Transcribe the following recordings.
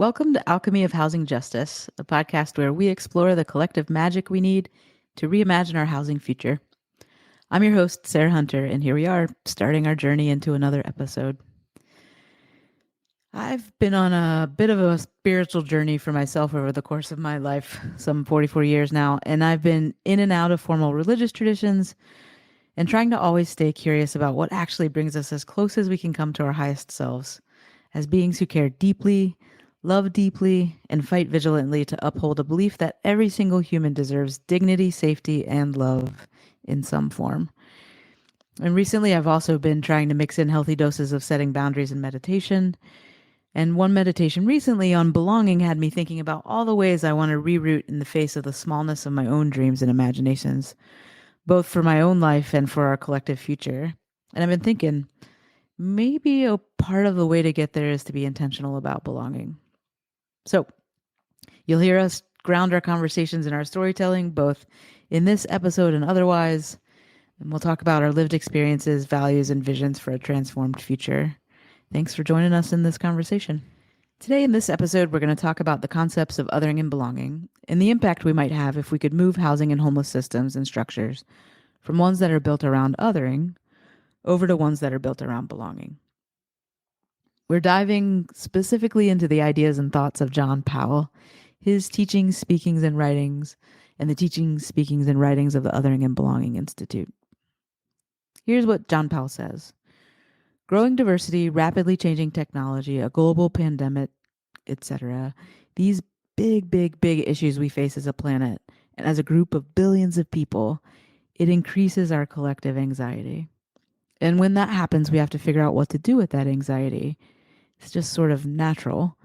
Welcome to Alchemy of Housing Justice, a podcast where we explore the collective magic we need to reimagine our housing future. I'm your host, Sarah Hunter, and here we are, starting our journey into another episode. I've been on a bit of a spiritual journey for myself over the course of my life, some 44 years now, and I've been in and out of formal religious traditions and trying to always stay curious about what actually brings us as close as we can come to our highest selves, as beings who care deeply, love deeply, and fight vigilantly to uphold a belief that every single human deserves dignity, safety, and love in some form. And recently, I've also been trying to mix in healthy doses of setting boundaries and meditation. And one meditation recently on belonging had me thinking about all the ways I want to reroute in the face of the smallness of my own dreams and imaginations, both for my own life and for our collective future. And I've been thinking, maybe a part of the way to get there is to be intentional about belonging. So you'll hear us ground our conversations in our storytelling, both in this episode and otherwise. And we'll talk about our lived experiences, values, and visions for a transformed future. Thanks for joining us in this conversation. Today in this episode, we're going to talk about the concepts of othering and belonging and the impact we might have if we could move housing and homeless systems and structures from ones that are built around othering over to ones that are built around belonging. We're diving specifically into the ideas and thoughts of John Powell, his teachings, speakings, and writings, and the teachings, speakings, and writings of the Othering and Belonging Institute. Here's what John Powell says. Growing diversity, rapidly changing technology, a global pandemic, etc. These big issues we face as a planet and as a group of billions of people, it increases our collective anxiety. And when that happens, we have to figure out what to do with that anxiety. It's just sort of natural.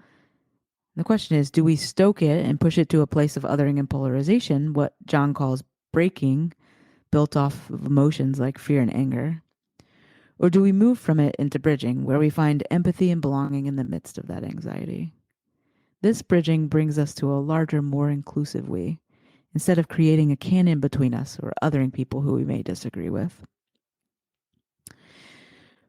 The question is, do we stoke it and push it to a place of othering and polarization, what John calls breaking, built off of emotions like fear and anger? Or do we move from it into bridging, where we find empathy and belonging in the midst of that anxiety? This bridging brings us to a larger, more inclusive we, instead of creating a canon between us or othering people who we may disagree with.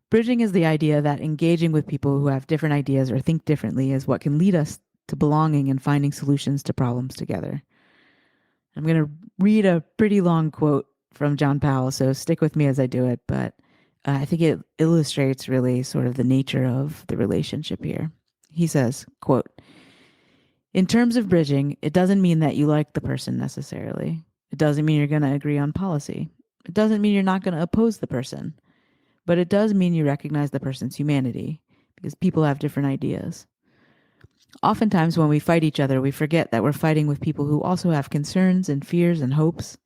Bridging is the idea that engaging with people who have different ideas or think differently is what can lead us to belonging and finding solutions to problems together. I'm going to read a pretty long quote from John Powell, so stick with me as I do it, but I think it illustrates really sort of the nature of the relationship here. He says, quote, "In terms of bridging, it doesn't mean that you like the person necessarily. It doesn't mean you're going to agree on policy. It doesn't mean you're not going to oppose the person. But it does mean you recognize the person's humanity, because people have different ideas. Oftentimes when we fight each other, we forget that we're fighting with people who also have concerns and fears and hopes.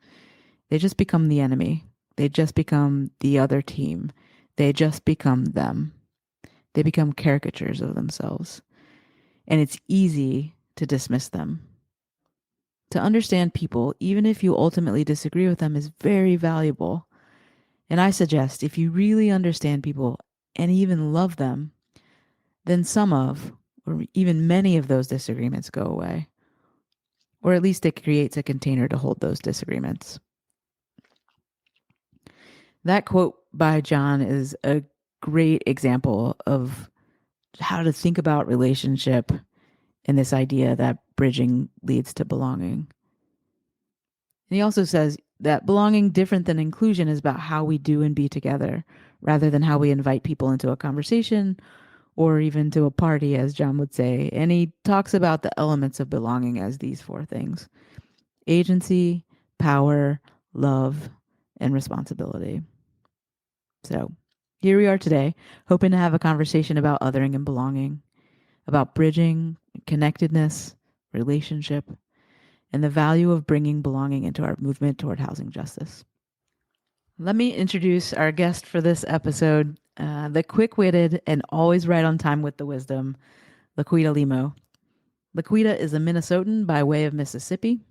They just become the enemy. They just become the other team. They just become them. They become caricatures of themselves. And it's easy to dismiss them. To understand people, even if you ultimately disagree with them, is very valuable. And I suggest if you really understand people and even love them, then some of, or even many of those disagreements go away. Or at least it creates a container to hold those disagreements." That quote by John is a great example of how to think about relationship and this idea that bridging leads to belonging. And he also says that belonging, different than inclusion, is about how we do and be together, rather than how we invite people into a conversation or even to a party, as John would say. And he talks about the elements of belonging as these four things: agency, power, love, and responsibility. So here we are today, hoping to have a conversation about othering and belonging, about bridging, connectedness, relationship, and the value of bringing belonging into our movement toward housing justice. Let me introduce our guest for this episode, the quick-witted and always right on time with the wisdom, LaQuita Limo. LaQuita is a Minnesotan by way of Mississippi.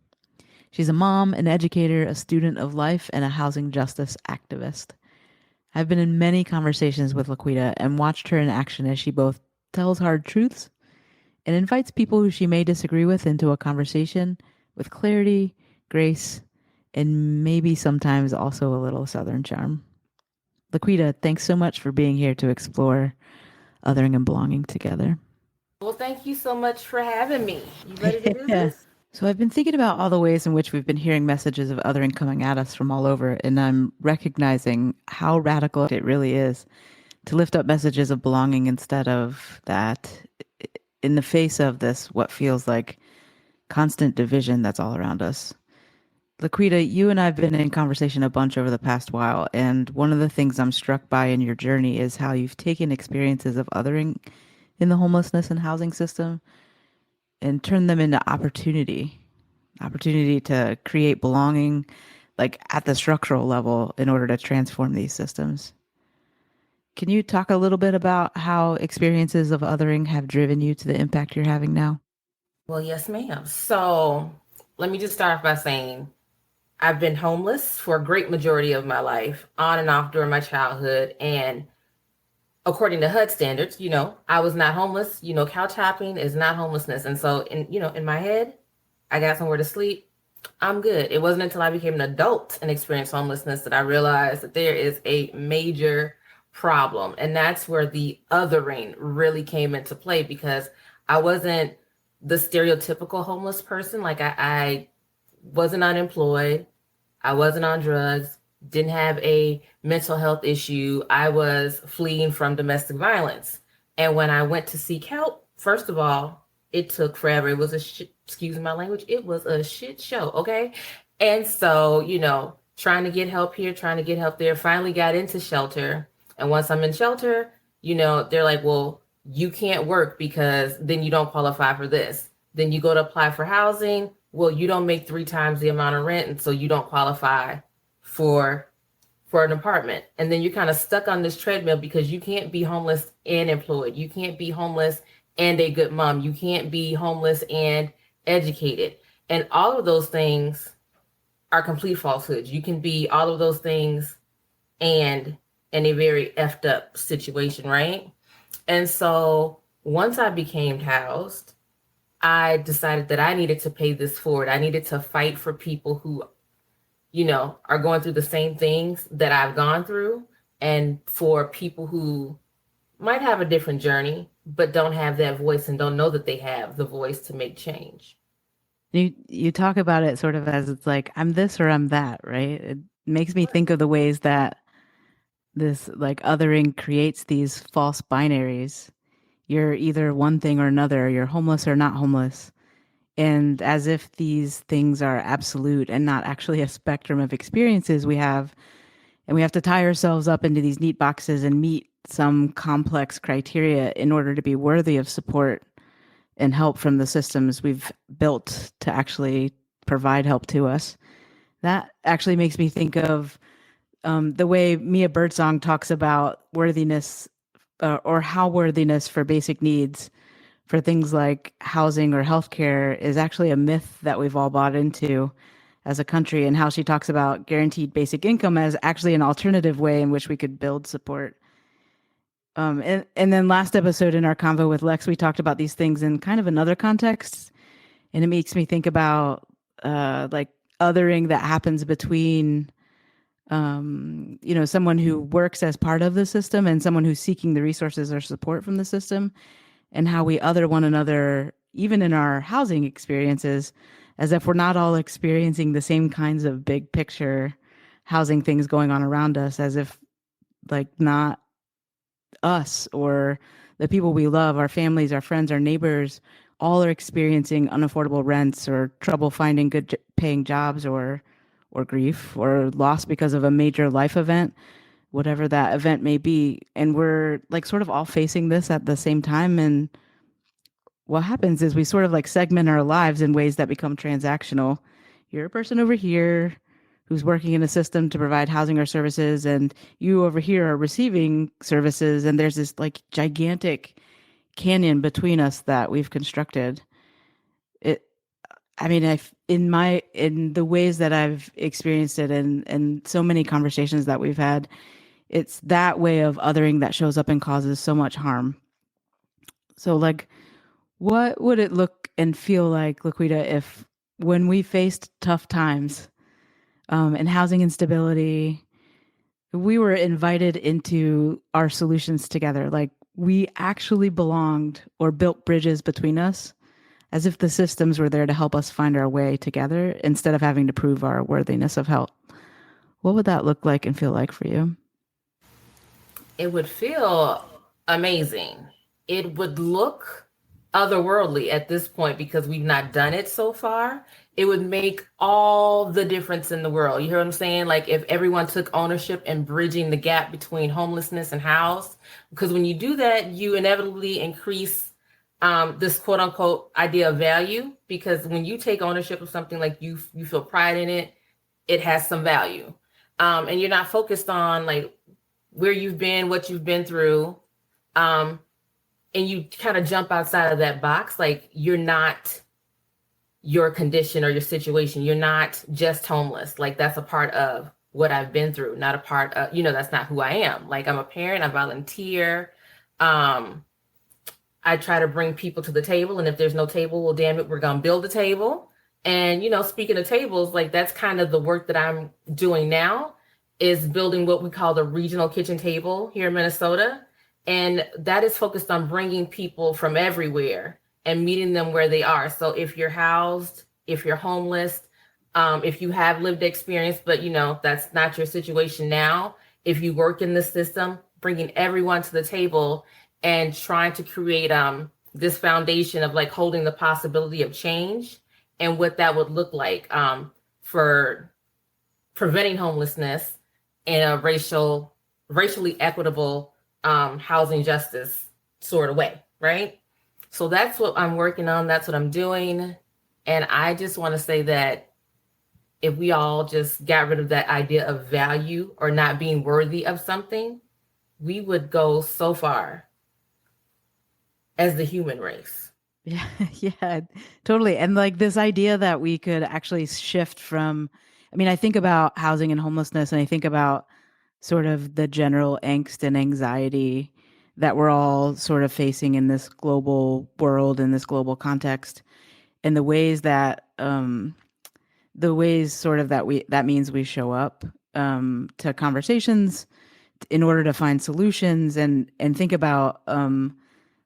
She's a mom, an educator, a student of life, and a housing justice activist. I've been in many conversations with LaQuita and watched her in action as she both tells hard truths and invites people who she may disagree with into a conversation with clarity, grace, and maybe sometimes also a little Southern charm. LaQuita, thanks so much for being here to explore othering and belonging together. Well, thank you so much for having me. You ready to do Yeah. this? So I've been thinking about all the ways in which we've been hearing messages of othering coming at us from all over, and I'm recognizing how radical it really is to lift up messages of belonging instead of that in the face of this, what feels like constant division that's all around us. LaQuita, you and I have been in conversation a bunch over the past while, and one of the things I'm struck by in your journey is how you've taken experiences of othering in the homelessness and housing system and turned them into opportunity to create belonging, like at the structural level, in order to transform these systems. Can you talk a little bit about how experiences of othering have driven you to the impact you're having now? Well, yes, ma'am. So let me just start off by saying I've been homeless for a great majority of my life, on and off during my childhood. And according to HUD standards, I was not homeless. Couch hopping is not homelessness. And so, in my head, I got somewhere to sleep. I'm good. It wasn't until I became an adult and experienced homelessness that I realized that there is a major problem. And that's where the othering really came into play because I wasn't the stereotypical homeless person. Like I wasn't unemployed. I wasn't on drugs, didn't have a mental health issue. I was fleeing from domestic violence. And when I went to seek help, first of all, it took forever. It was a excuse my language, it was a shit show, okay? And so, trying to get help here, trying to get help there, finally got into shelter. And once I'm in shelter, they're like, well, you can't work because then you don't qualify for this. Then you go to apply for housing. Well, you don't make three times the amount of rent, and so you don't qualify for for an apartment. And then you're kind of stuck on this treadmill because you can't be homeless and employed. You can't be homeless and a good mom. You can't be homeless and educated. And all of those things are complete falsehoods. You can be all of those things and in a very effed up situation, right? And so once I became housed, I decided that I needed to pay this forward. I needed to fight for people who, are going through the same things that I've gone through, and for people who might have a different journey, but don't have that voice and don't know that they have the voice to make change. You talk about it sort of as it's like I'm this or I'm that, right? It makes me think of the ways that this like othering creates these false binaries. You're either one thing or another, you're homeless or not homeless. And as if these things are absolute and not actually a spectrum of experiences we have, and we have to tie ourselves up into these neat boxes and meet some complex criteria in order to be worthy of support and help from the systems we've built to actually provide help to us. That actually makes me think of the way Mia Birdsong talks about worthiness, or how worthiness for basic needs for things like housing or healthcare is actually a myth that we've all bought into as a country, and how she talks about guaranteed basic income as actually an alternative way in which we could build support. And then last episode in our convo with Lex, we talked about these things in kind of another context, and it makes me think about like othering that happens between someone who works as part of the system and someone who's seeking the resources or support from the system, and how we other one another, even in our housing experiences, as if we're not all experiencing the same kinds of big picture housing things going on around us, as if like not us or the people we love, our families, our friends, our neighbors, all are experiencing unaffordable rents or trouble finding good paying jobs, or grief or loss because of a major life event, whatever that event may be. And we're like sort of all facing this at the same time. And what happens is we sort of like segment our lives in ways that become transactional. You're a person over here who's working in a system to provide housing or services, and you over here are receiving services. And there's this like gigantic canyon between us that we've constructed. It, I mean, in the ways that I've experienced it, and so many conversations that we've had, it's that way of othering that shows up and causes so much harm. So, like, what would it look and feel like, LaQuita, if when we faced tough times and housing instability, we were invited into our solutions together? Like, we actually belonged or built bridges between us, as if the systems were there to help us find our way together instead of having to prove our worthiness of help. What would that look like and feel like for you? It would feel amazing. It would look otherworldly at this point because we've not done it so far. It would make all the difference in the world. You hear what I'm saying? Like if everyone took ownership and bridging the gap between homelessness and house, because when you do that, you inevitably increase this quote unquote idea of value. Because when you take ownership of something, like you feel pride in it, it has some value. And you're not focused on like where you've been, what you've been through, um, and you kind of jump outside of that box. Like you're not your condition or your situation. You're not just homeless. Like that's a part of what I've been through, not a part of, that's not who I am. Like I'm a parent, I volunteer. Um, I try to bring people to the table. And if there's no table, well, damn it, we're going to build a table. And, speaking of tables, like that's kind of the work that I'm doing now is building what we call the regional kitchen table here in Minnesota. And that is focused on bringing people from everywhere and meeting them where they are. So if you're housed, if you're homeless, if you have lived experience, but that's not your situation now, if you work in the system, bringing everyone to the table and trying to create this foundation of like holding the possibility of change and what that would look like for preventing homelessness in a racially equitable housing justice sort of way, right? So that's what I'm working on. That's what I'm doing. And I just want to say that if we all just got rid of that idea of value or not being worthy of something, we would go so far as the human race. Yeah, yeah, totally. And like this idea that we could actually shift from, I mean, I think about housing and homelessness and I think about sort of the general angst and anxiety that we're all sort of facing in this global world, in this global context, and the ways sort of that means we show up to conversations in order to find solutions and think about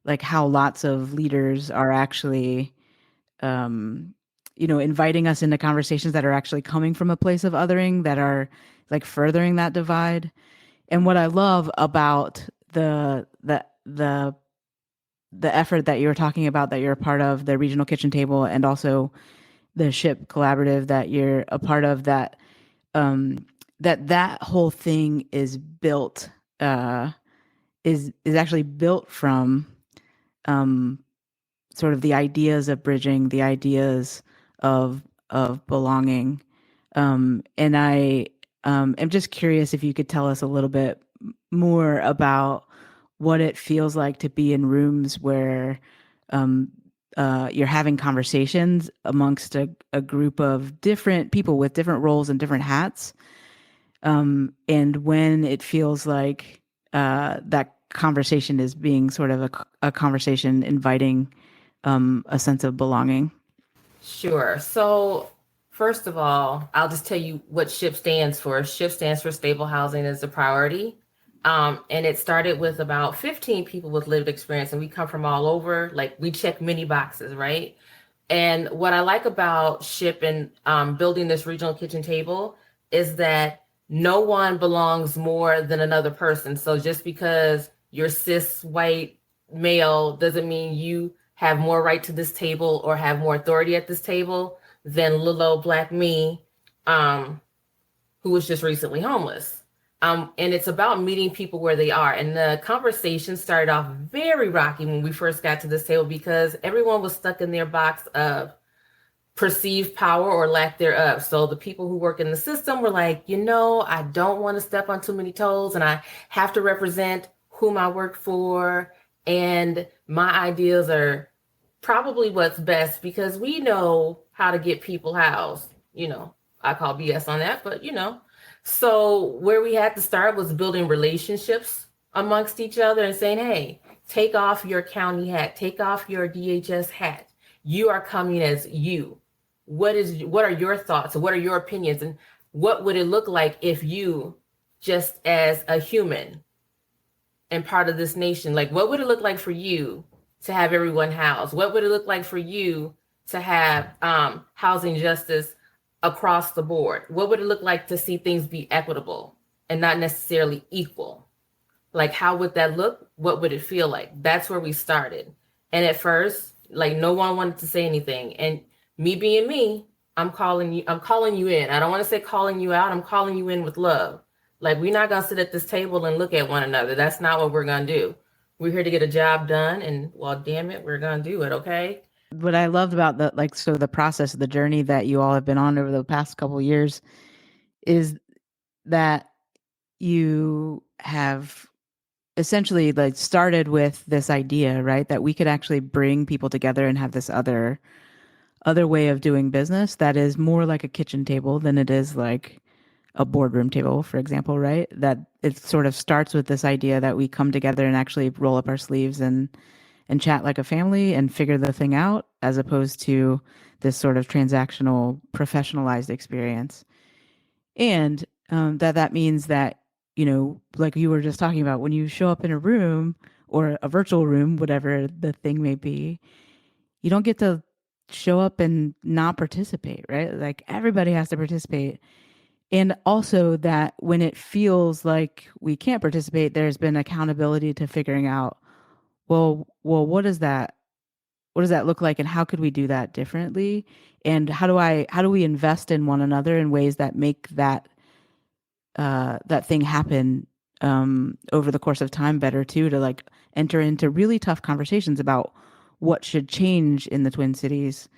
like how lots of leaders are actually inviting us into conversations that are actually coming from a place of othering that are like furthering that divide. And what I love about the effort that you were talking about that you're a part of, the regional kitchen table, and also the ship collaborative that you're a part of, that whole thing is built is actually built from um sort of the ideas of bridging, the ideas of belonging. And I am just curious if you could tell us a little bit more about what it feels like to be in rooms where um, you're having conversations amongst a group of different people with different roles and different hats. And when it feels like that conversation is being sort of a conversation inviting a sense of belonging. Sure. So, first of all, I'll just tell you what SHIP stands for. SHIP stands for Stable Housing is a Priority. And it started with about 15 people with lived experience, and we come from all over. Like, we check many boxes, right? And what I like about SHIP and building this regional kitchen table is that no one belongs more than another person. So, just because you're cis white male doesn't mean you have more right to this table or have more authority at this table than little old black me, who was just recently homeless. And it's about meeting people where they are. And the conversation started off very rocky when we first got to this table because everyone was stuck in their box of perceived power or lack thereof. So the people who work in the system were like, I don't want to step on too many toes and I have to represent whom I work for. And my ideas are probably what's best because we know how to get people housed. I call BS on that, but So where we had to start was building relationships amongst each other and saying, hey, take off your county hat, take off your DHS hat. You are coming as you. What are your thoughts? What are your opinions? And what would it look like if you, just as a human, and part of this nation? Like, what would it look like for you to have everyone housed? What would it look like for you to have housing justice across the board? What would it look like to see things be equitable and not necessarily equal? Like, how would that look? What would it feel like? That's where we started. And at first, like, no one wanted to say anything. And me being me, I'm calling you in. I don't want to say calling you out. I'm calling you in with love. Like, we're not going to sit at this table and look at one another. That's not what we're going to do. We're here to get a job done. And well, damn it, we're going to do it. Okay. What I loved about the like sort of the process, the journey that you all have been on over the past couple of years is that you have essentially like started with this idea, right? That we could actually bring people together and have this other way of doing business that is more like a kitchen table than it is like a boardroom table, for example, right? That it sort of starts with this idea that we come together and actually roll up our sleeves and chat like a family and figure the thing out, as opposed to this sort of transactional, professionalized experience. And that means that, you know, like you were just talking about, when you show up in a room or a virtual room, whatever the thing may be, you don't get to show up and not participate, right? Like everybody has to participate. And also that when it feels like we can't participate, there's been accountability to figuring out, well, what does that look like, and how could we do that differently? And how do we invest in one another in ways that make that thing happen over the course of time better too, to like enter into really tough conversations about what should change in the Twin Cities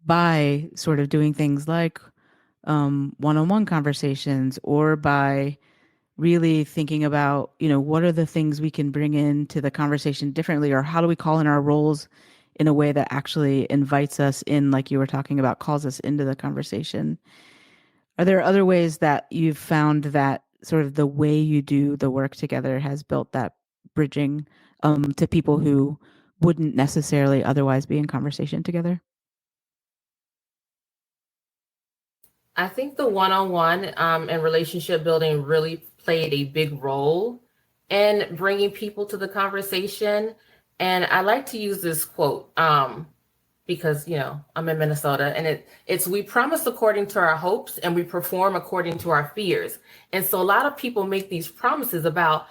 by sort of doing things like one-on-one conversations, or by really thinking about, you know, what are the things we can bring into the conversation differently, or how do we call in our roles in a way that actually invites us in, like you were talking about, calls us into the conversation. Are there other ways that you've found that sort of the way you do the work together has built that bridging to people who wouldn't necessarily otherwise be in conversation together? I think the one-on-one and relationship building really played a big role in bringing people to the conversation. And I like to use this quote because, you know, I'm in Minnesota, and it's we promise according to our hopes and we perform according to our fears. And so a lot of people make these promises about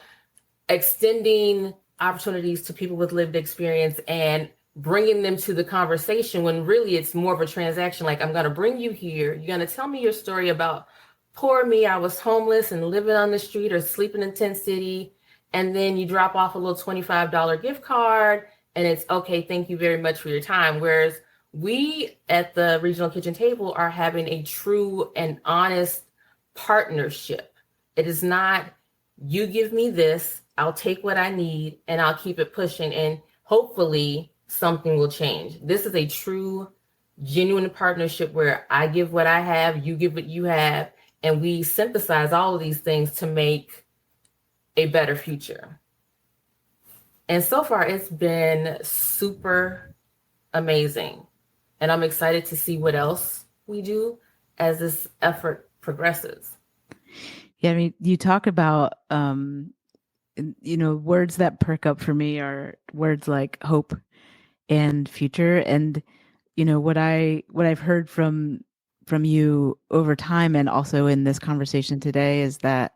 extending opportunities to people with lived experience and bringing them to the conversation, when really it's more of a transaction. Like, I'm going to bring you here. You're going to tell me your story about poor me. I was homeless and living on the street or sleeping in Tent City. And then you drop off a little $25 gift card and it's okay. Thank you very much for your time. Whereas we at the Regional Kitchen Table are having a true and honest partnership. It is not, you give me this, I'll take what I need and I'll keep it pushing, and hopefully something will change. This is a true, genuine partnership where I give what I have, you give what you have, and we synthesize all of these things to make a better future. And so far, it's been super amazing. And I'm excited to see what else we do as this effort progresses. Yeah, I mean, you talk about, you know, words that perk up for me are words like hope and future. And, you know, what I've heard from you over time and also in this conversation today is that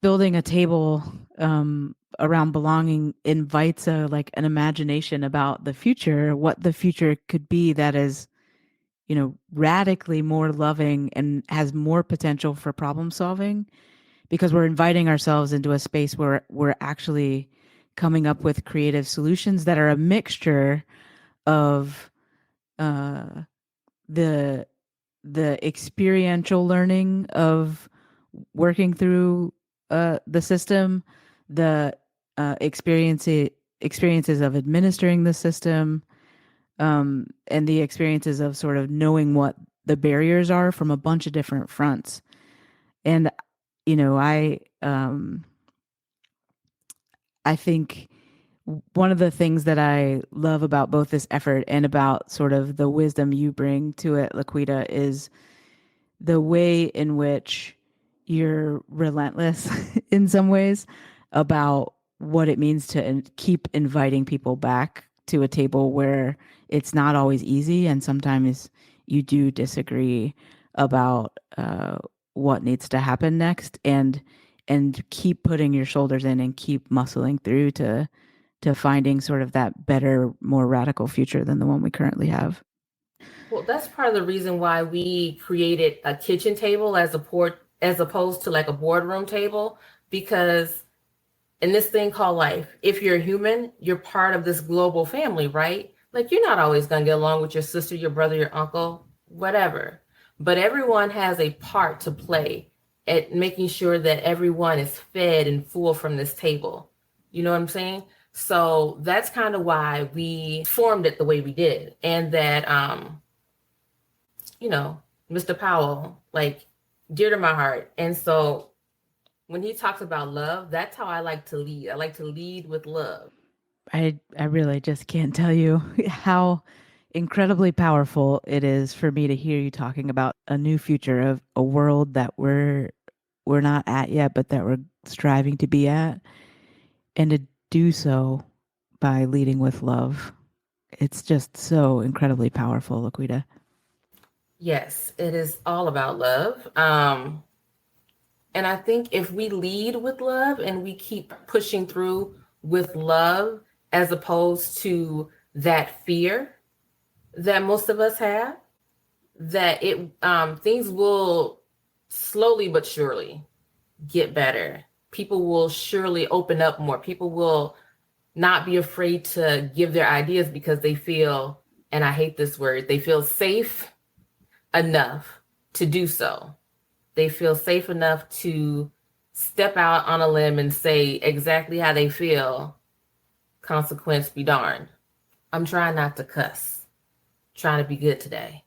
building a table around belonging invites a like an imagination about the future, what the future could be, that is, you know, radically more loving and has more potential for problem solving, because we're inviting ourselves into a space where we're actually coming up with creative solutions that are a mixture of uh, the experiential learning of working through the system, the experiences of administering the system, and the experiences of sort of knowing what the barriers are from a bunch of different fronts. And you know, I think one of the things that I love about both this effort and about sort of the wisdom you bring to it, LaQuita, is the way in which you're relentless in some ways about what it means to keep inviting people back to a table where it's not always easy, and sometimes you do disagree about what needs to happen next, and keep putting your shoulders in and keep muscling through to finding sort of that better, more radical future than the one we currently have. Well, that's part of the reason why we created a kitchen table as opposed to like a boardroom table, because in this thing called life, if you're a human, you're part of this global family, right? Like you're not always going to get along with your sister, your brother, your uncle, whatever. But everyone has a part to play at making sure that everyone is fed and full from this table. You know what I'm saying? So that's kind of why we formed it the way we did. And that you know, Mr. Powell, like dear to my heart. And so when he talks about love, that's how I like to lead. I like to lead with love. I really just can't tell you how incredibly powerful it is for me to hear you talking about a new future of a world that we're not at yet, but that we're striving to be at, and to do so by leading with love. It's just so incredibly powerful, LaQuita. Yes, it is all about love. And I think if we lead with love and we keep pushing through with love, as opposed to that fear that most of us have, that it things will slowly but surely get better. People will surely open up more. People will not be afraid to give their ideas because they feel, and I hate this word, they feel safe enough to do so. They feel safe enough to step out on a limb and say exactly how they feel. Consequence be darned. I'm trying not to cuss. Trying to be good today.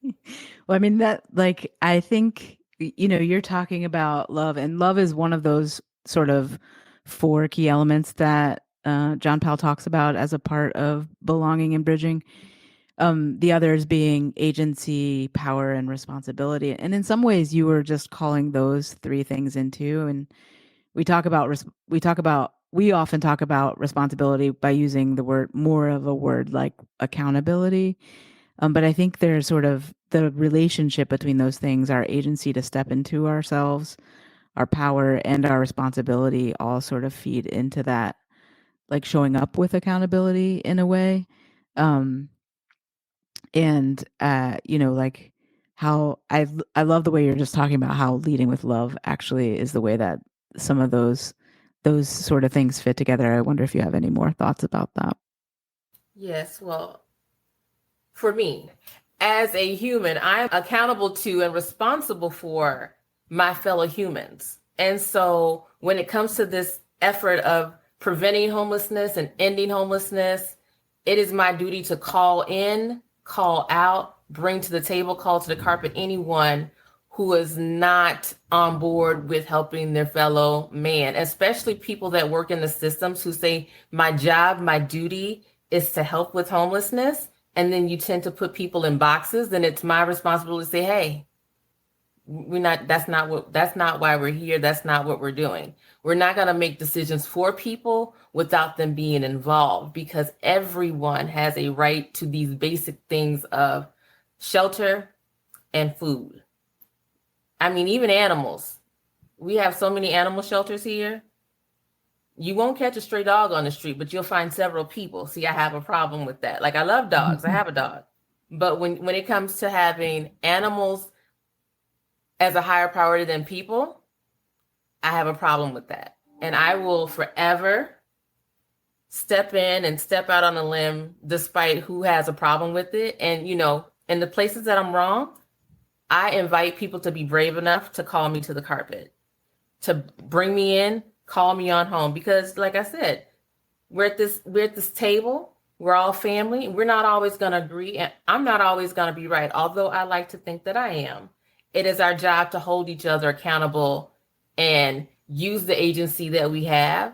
Well, I mean, I think, you're talking about love, and love is one of those sort of four key elements that John Powell talks about as a part of belonging and bridging. The others being agency, power, and responsibility. And in some ways, you were just calling those three things into. And we often talk about responsibility by using the word, more of a word like accountability. But I think there's sort of the relationship between those things, our agency to step into ourselves, our power, and our responsibility all sort of feed into that, like showing up with accountability in a way. Um, and like how I love the way you're just talking about how leading with love actually is the way that some of those sort of things fit together. I wonder if you have any more thoughts about that. Yes, well, for me, as a human, I'm accountable to and responsible for my fellow humans. And so when it comes to this effort of preventing homelessness and ending homelessness, it is my duty to call in, call out, bring to the table, call to the carpet anyone who is not on board with helping their fellow man, especially people that work in the systems who say, my job, my duty is to help with homelessness. And then you tend to put people in boxes, then it's my responsibility to say, hey, that's not why we're here. That's not what we're doing. We're not going to make decisions for people without them being involved, because everyone has a right to these basic things of shelter and food. I mean, even animals. We have so many animal shelters here. You won't catch a stray dog on the street, but you'll find several people. See, I have a problem with that. Like, I love dogs. I have a dog. But when it comes to having animals as a higher priority than people, I have a problem with that. And I will forever step in and step out on a limb despite who has a problem with it. And, in the places that I'm wrong, I invite people to be brave enough to call me to the carpet, to bring me in, call me on home. Because like I said, we're at this table, we're all family. We're not always going to agree, and I'm not always going to be right, although I like to think that I am. It is our job to hold each other accountable and use the agency that we have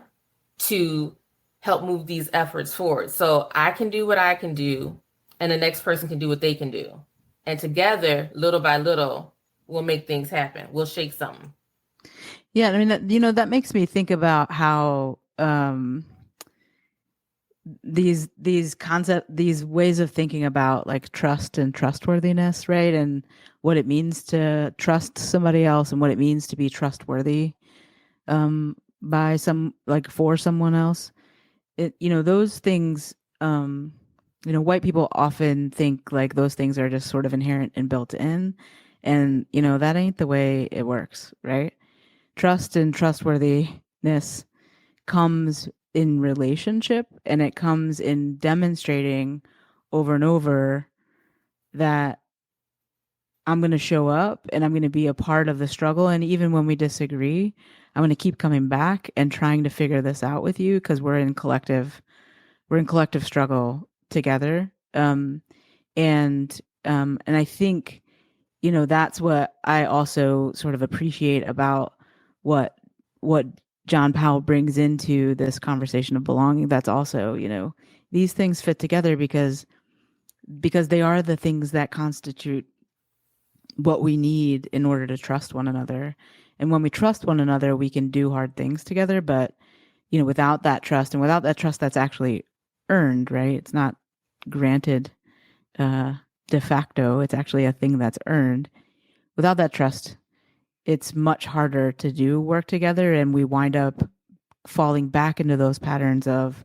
to help move these efforts forward. So I can do what I can do, and the next person can do what they can do. And together, little by little, will make things happen. We'll shake something. Yeah, I mean, that makes me think about how these ways of thinking about like trust and trustworthiness, right? And what it means to trust somebody else and what it means to be trustworthy by some like for someone else. Those things white people often think like those things are just sort of inherent and built in, and that ain't the way it works, right? Trust and trustworthiness comes in relationship, and it comes in demonstrating over and over that I'm going to show up and I'm going to be a part of the struggle. And even when we disagree, I'm going to keep coming back and trying to figure this out with you because we're in collective struggle together. And I think, that's what I also sort of appreciate about what what John Powell brings into this conversation of belonging. That's also, these things fit together because they are the things that constitute what we need in order to trust one another. And when we trust one another, we can do hard things together. But, without that trust, and without that trust that's actually earned, right? It's not granted uh, de facto, it's actually a thing that's earned. Without that trust, it's much harder to do work together. And we wind up falling back into those patterns of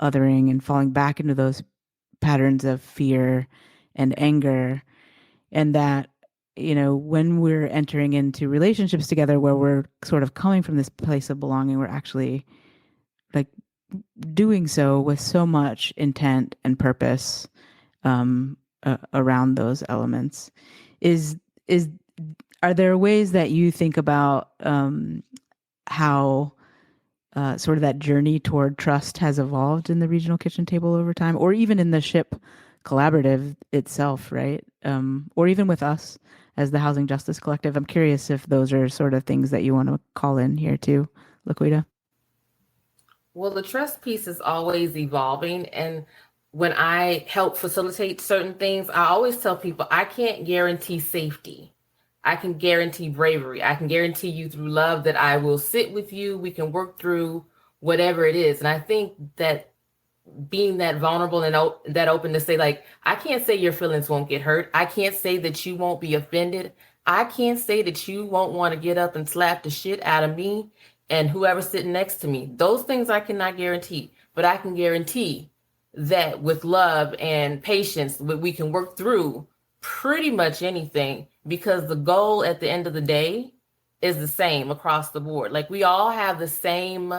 othering and falling back into those patterns of fear and anger. And that, when we're entering into relationships together where we're sort of coming from this place of belonging, we're actually like doing so with so much intent and purpose around those elements. Is is Are there ways that you think about how sort of that journey toward trust has evolved in the regional kitchen table over time, or even in the ship collaborative itself, right? Or even with us as the Housing Justice Collective? I'm curious if those are sort of things that you want to call in here too, LaQuita. Well, the trust piece is always evolving. And when I help facilitate certain things, I always tell people I can't guarantee safety. I can guarantee bravery. I can guarantee you through love that I will sit with you. We can work through whatever it is. And I think that being that vulnerable and that open to say, like, I can't say your feelings won't get hurt. I can't say that you won't be offended. I can't say that you won't want to get up and slap the shit out of me and whoever's sitting next to me. Those things I cannot guarantee, but I can guarantee that with love and patience, we can work through pretty much anything, because the goal at the end of the day is the same across the board. Like, we all have the same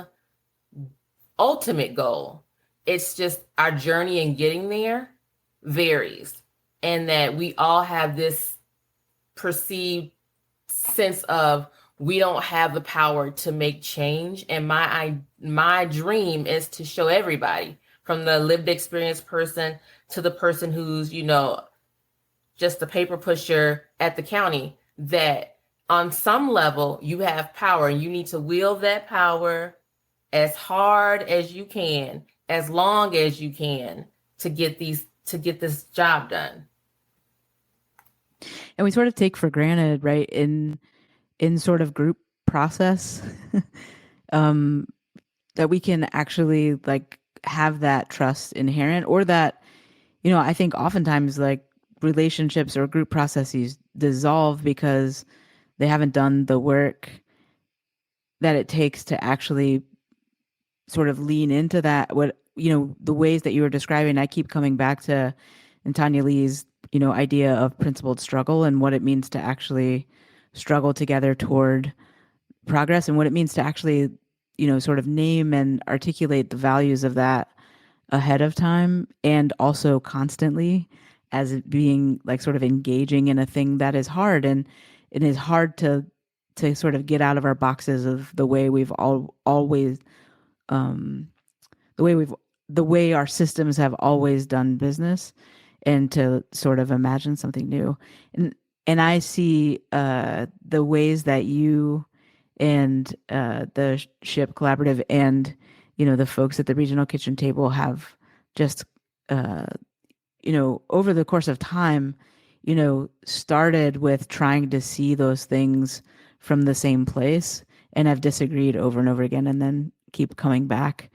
ultimate goal. It's just our journey in getting there varies, and that we all have this perceived sense of we don't have the power to make change. And my dream is to show everybody, from the lived experience person to the person who's, just a paper pusher at the county, that on some level you have power and you need to wield that power as hard as you can, as long as you can, to get this job done. And we sort of take for granted, right, in sort of group process, um, that we can actually like have that trust inherent, or that, I think oftentimes like relationships or group processes dissolve because they haven't done the work that it takes to actually sort of lean into that. What, the ways that you were describing, I keep coming back to and Tanya Lee's, idea of principled struggle and what it means to actually struggle together toward progress, and what it means to actually, sort of name and articulate the values of that ahead of time, and also constantly, as it being like sort of engaging in a thing that is hard. And it is hard to sort of get out of our boxes of the way we've always um the way we've the way our systems have always done business, and to sort of imagine something new. And I see the ways that you and the ship collaborative and the folks at the regional kitchen table have just uh over the course of time, started with trying to see those things from the same place and have disagreed over and over again, and then keep coming back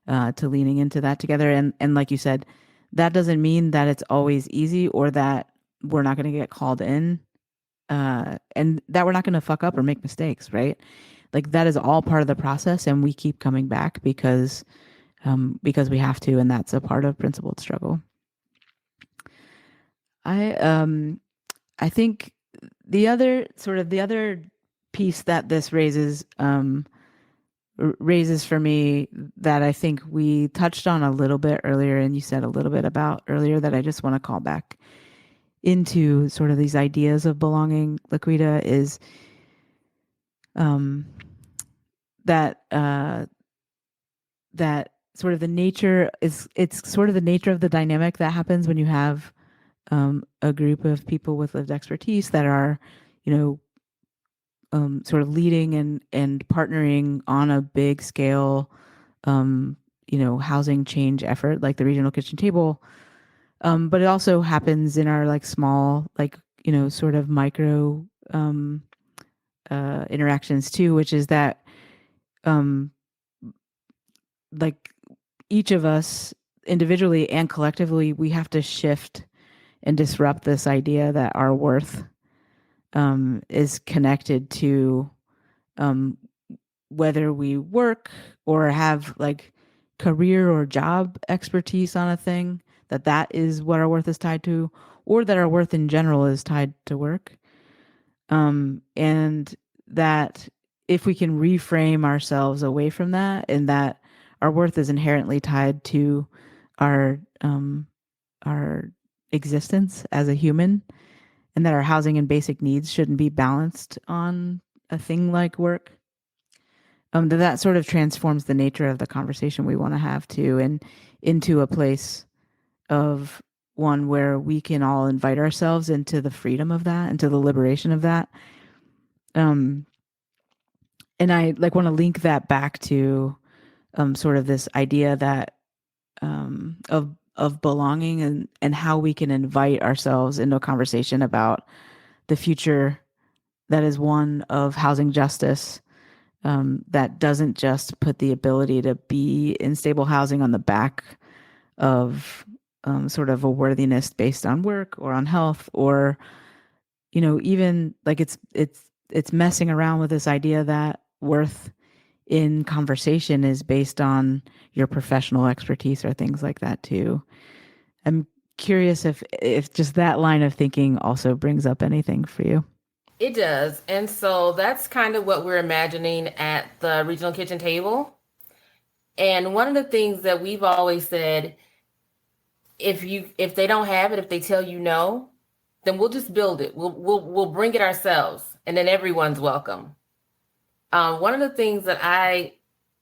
to leaning into that together. And like you said, that doesn't mean that it's always easy or that we're not going to get called in, and that we're not going to fuck up or make mistakes, right? Like that is all part of the process, and we keep coming back because we have to, and that's a part of principled struggle. I think the other piece that this raises for me, that I think we touched on a little bit earlier, and you said a little bit about earlier, that I just want to call back into sort of these ideas of belonging, LaQuita, is um, that that sort of the nature is it's sort of the nature of the dynamic that happens when you have a group of people with lived expertise that are, you know, sort of leading and partnering on a big scale, housing change effort like the regional kitchen table. But it also happens in our like small, like, sort of micro interactions too, which is that um, like each of us individually and collectively, we have to shift and disrupt this idea that our worth is connected to um, whether we work or have like career or job expertise on a thing, that is what our worth is tied to, or that our worth in general is tied to work. And that if we can reframe ourselves away from that, and that our worth is inherently tied to our our existence as a human, and that our housing and basic needs shouldn't be balanced on a thing like work, that sort of transforms the nature of the conversation we want to have too, and into a place of one where we can all invite ourselves into the freedom of that, into the liberation of that. Um, and I like want to link that back to sort of this idea that of belonging, and how we can invite ourselves into a conversation about the future that is one of housing justice, that doesn't just put the ability to be in stable housing on the back of sort of a worthiness based on work or on health, or even like it's messing around with this idea that worth in conversation is based on your professional expertise or things like that too. I'm curious if just that line of thinking also brings up anything for you. It does. And so that's kind of what we're imagining at the regional kitchen table. And one of the things that we've always said, if they don't have it, if they tell you no, then we'll just build it. We'll bring it ourselves, and then everyone's welcome. One of the things that I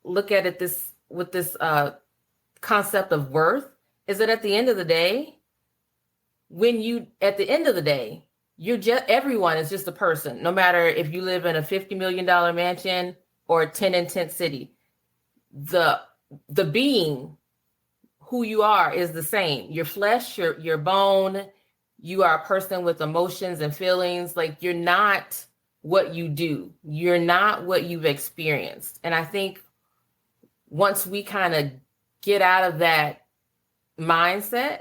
look at this with this concept of worth is that at the end of the day, you're just everyone is just a person, no matter if you live in a $50 million mansion or a 10 in 10 city. The being who you are is the same. Your flesh, your bone, you are a person with emotions and feelings. Like you're not what you do. You're not what you've experienced. And I think once we kind of get out of that mindset,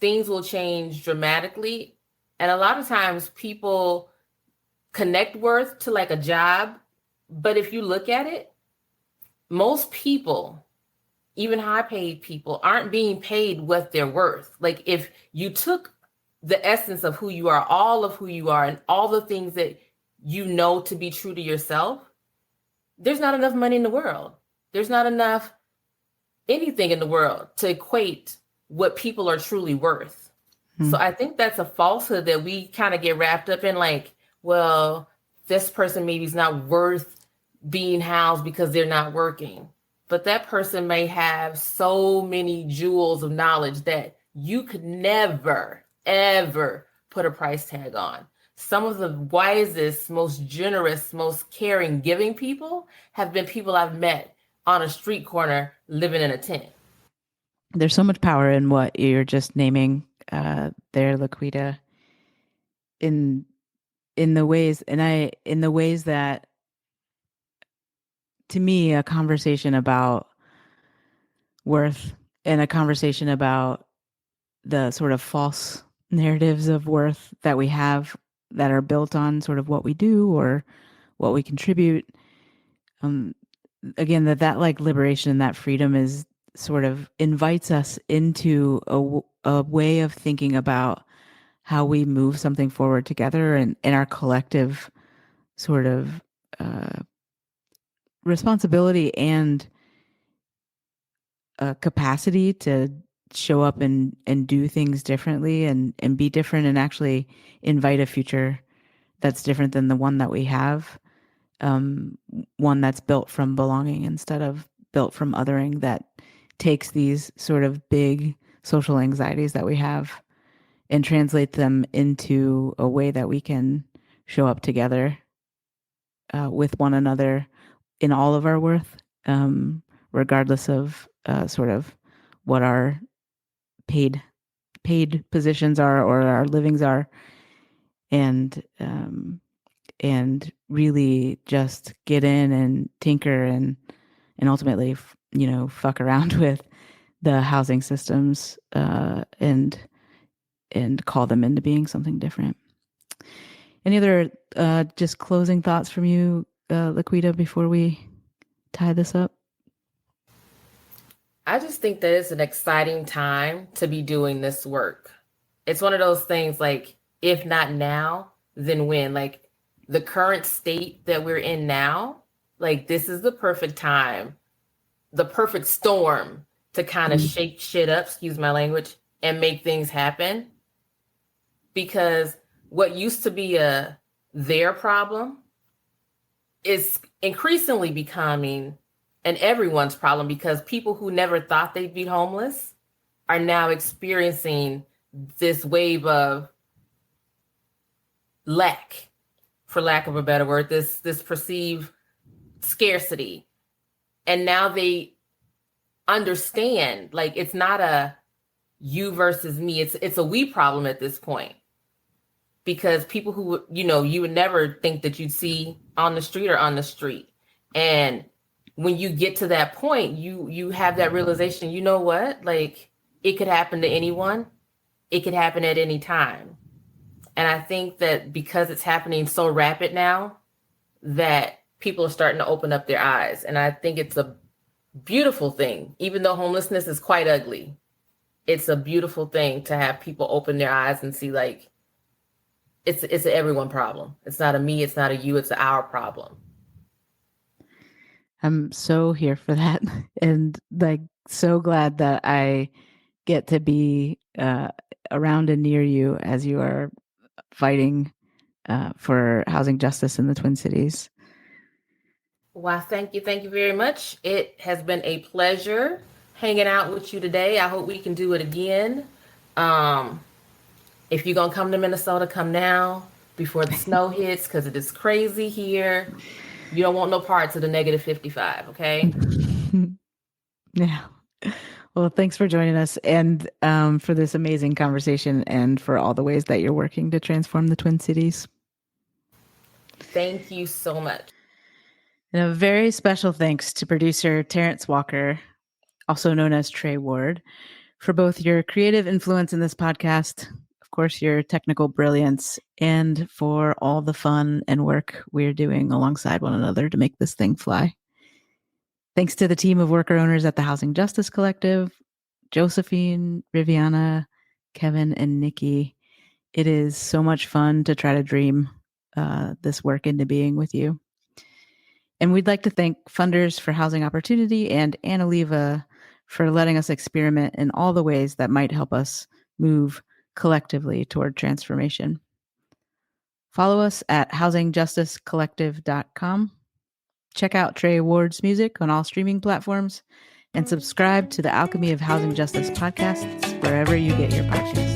things will change dramatically. And a lot of times people connect worth to like a job. But if you look at it, most people, even high paid people, aren't being paid what they're worth. Like if you took the essence of who you are, all of who you are, and all the things that you know to be true to yourself, there's not enough money in the world. There's not enough anything in the world to equate what people are truly worth. So I think that's a falsehood that we kind of get wrapped up in, like, well, this person maybe is not worth being housed because they're not working. But that person may have so many jewels of knowledge that you could never, ever put a price tag on. Some of the wisest, most generous, most caring, giving people have been people I've met on a street corner living in a tent. There's so much power in what you're just naming there, LaQuita. in in the ways that, to me, a conversation about worth and a conversation about the sort of false narratives of worth that we have that are built on sort of what we do or what we contribute. Um, Again, that like liberation and that freedom is sort of invites us into a way of thinking about how we move something forward together and in our collective sort of uh, responsibility and capacity to show up and do things differently and be different and actually invite a future that's different than the one that we have, um, one that's built from belonging instead of built from othering, that takes these sort of big social anxieties that we have and translate them into a way that we can show up together with one another in all of our worth, regardless of sort of what our paid positions are or our livings are, and really just get in and tinker and ultimately, fuck around with the housing systems, and call them into being something different. Any other just closing thoughts from you, LaQuita, before we tie this up? I just think that it's an exciting time to be doing this work. It's one of those things like, if not now, then when? Like, the current state that we're in now, like, this is the perfect time, the perfect storm to kind of shake shit up, excuse my language, and make things happen. Because what used to be their problem is increasingly becoming an everyone's problem, because people who never thought they'd be homeless are now experiencing this wave of lack, for lack of a better word, this perceived scarcity. And now they understand, like, it's not a you versus me, it's a we problem at this point. Because people who, you would never think that you'd see on the street are on the street. And when you get to that point, you have that realization, you know what? Like, it could happen to anyone. It could happen at any time. And I think that because it's happening so rapid now, that people are starting to open up their eyes. And I think it's a beautiful thing. Even though homelessness is quite ugly, it's a beautiful thing to have people open their eyes and see, like, it's an everyone problem. It's not a me, it's not a you, it's our problem. I'm so here for that, and like so glad that I get to be around and near you as you are fighting for housing justice in the Twin Cities. Well, thank you very much. It has been a pleasure hanging out with you today. I hope we can do it again. If you're gonna come to Minnesota, come now before the snow hits, because it is crazy here. You don't want no parts of the -55, okay? Yeah. Well, thanks for joining us and for this amazing conversation and for all the ways that you're working to transform the Twin Cities. Thank you so much. And a very special thanks to producer Terrence Walker, also known as Trey Ward, for both your creative influence in this podcast, of course, your technical brilliance, and for all the fun and work we're doing alongside one another to make this thing fly. Thanks to the team of worker owners at the Housing Justice Collective, Josephine, Riviana, Kevin, and Nikki. It is so much fun to try to dream this work into being with you. And we'd like to thank funders for Housing Opportunity and Anna Leva for letting us experiment in all the ways that might help us move collectively toward transformation. Follow us at housingjusticecollective.com. Check out Trey Ward's music on all streaming platforms and subscribe to the Alchemy of Housing Justice podcasts wherever you get your podcasts.